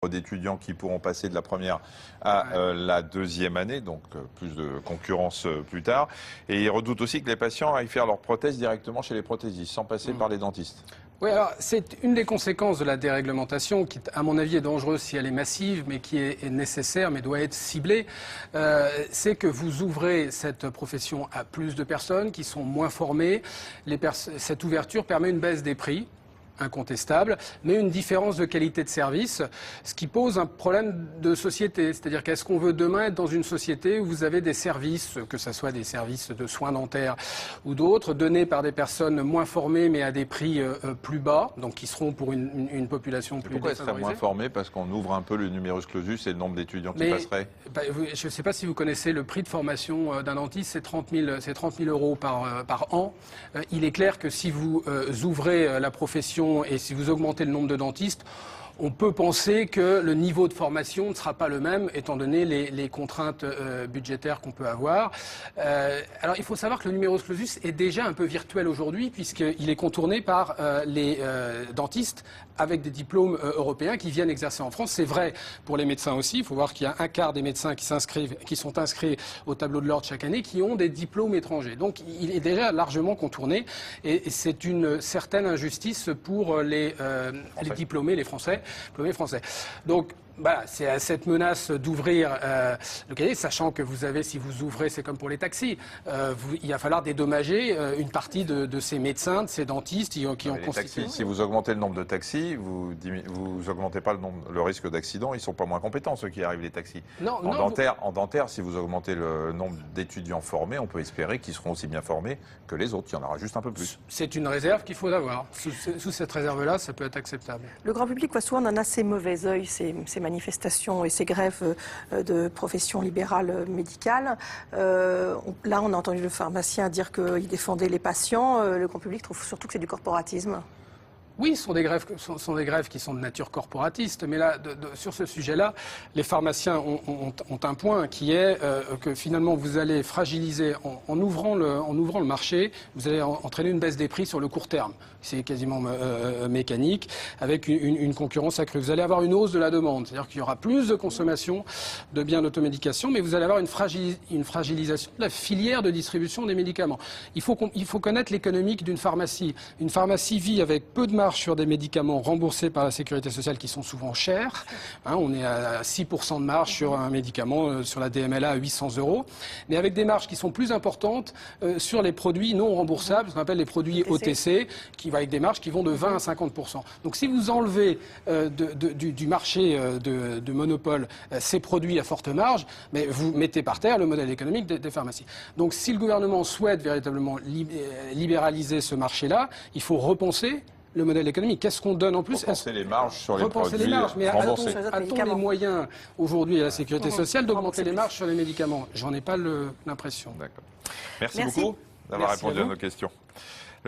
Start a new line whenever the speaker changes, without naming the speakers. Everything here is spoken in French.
d'étudiants qui pourront passer de la première à la deuxième année, donc plus de concurrence plus tard. Et ils redoutent aussi que les patients aillent faire leurs prothèses directement chez les prothésistes, sans passer par les dentistes.
Oui, alors c'est une des conséquences de la déréglementation qui, à mon avis, est dangereuse si elle est massive, mais qui est nécessaire, mais doit être ciblée. C'est que vous ouvrez cette profession à plus de personnes qui sont moins formées. Cette ouverture permet une baisse des prix incontestable, mais une différence de qualité de service, ce qui pose un problème de société. C'est-à-dire qu'est-ce qu'on veut demain être dans une société où vous avez des services, que ce soit des services de soins dentaires ou d'autres, donnés par des personnes moins formées, mais à des prix plus bas, donc qui seront pour une population plus
Pourquoi
défavorisée.
être moins formé? Parce qu'on ouvre un peu le numerus clausus et le nombre d'étudiants qui passeraient.
Je ne sais pas si vous connaissez le prix de formation d'un dentiste, c'est 30 000 euros par an. Il est clair que si vous ouvrez la profession et si vous augmentez le nombre de dentistes, on peut penser que le niveau de formation ne sera pas le même, étant donné les contraintes budgétaires qu'on peut avoir. Alors, il faut savoir que le numerus clausus est déjà un peu virtuel aujourd'hui, puisqu'il est contourné par les dentistes avec des diplômes européens qui viennent exercer en France. C'est vrai pour les médecins aussi. Il faut voir qu'il y a un quart des médecins qui sont inscrits au tableau de l'ordre chaque année, qui ont des diplômes étrangers. Donc, il est déjà largement contourné, et c'est une certaine injustice pour les diplômés, les Français. Donc, voilà, c'est à cette menace d'ouvrir le cahier, sachant que vous avez, si vous ouvrez, c'est comme pour les taxis, il va falloir dédommager une partie de ces médecins, de ces dentistes qui ont constitué.
Si vous augmentez le nombre de taxis, vous augmentez pas le risque d'accident. Ils sont pas moins compétents, ceux qui arrivent les taxis. En dentaire, si vous augmentez le nombre d'étudiants formés, on peut espérer qu'ils seront aussi bien formés que les autres. Il y en aura juste un peu plus.
C'est une réserve qu'il faut avoir. Sous cette réserve-là, ça peut être acceptable.
Le grand public voit souvent d'un assez mauvais œil ces manifestations et ces grèves de professions libérales médicales. Là, on a entendu le pharmacien dire qu'il défendait les patients. Le grand public trouve surtout que c'est du corporatisme.
Oui, ce sont des grèves qui sont de nature corporatiste, mais là, sur ce sujet-là, les pharmaciens ont un point qui est que finalement vous allez fragiliser, en ouvrant le marché, vous allez entraîner une baisse des prix sur le court terme. C'est quasiment mécanique, avec une concurrence accrue. Vous allez avoir une hausse de la demande, c'est-à-dire qu'il y aura plus de consommation de biens d'automédication, mais vous allez avoir une fragilisation de la filière de distribution des médicaments. Il faut connaître l'économique d'une pharmacie. Une pharmacie vit avec peu de marge sur des médicaments remboursés par la sécurité sociale qui sont souvent chers. On est à 6% de marge sur un médicament, sur la DMLA à 800 €, mais avec des marges qui sont plus importantes sur les produits non remboursables, ce qu'on appelle les produits OTC, qui va avec des marges qui vont de 20 à 50%. Donc si vous enlevez du marché de monopole ces produits à forte marge, mais vous mettez par terre le modèle économique des pharmacies. Donc si le gouvernement souhaite véritablement libéraliser ce marché-là, il faut repenser le modèle économique. Qu'est-ce qu'on donne en plus?
Repenser les marges sur les produits
mais
remboursés.
a-t-on les moyens aujourd'hui à la sécurité sociale d'augmenter les marges sur les médicaments? J'en ai pas l'impression.
D'accord. Merci beaucoup d'avoir répondu à nos questions.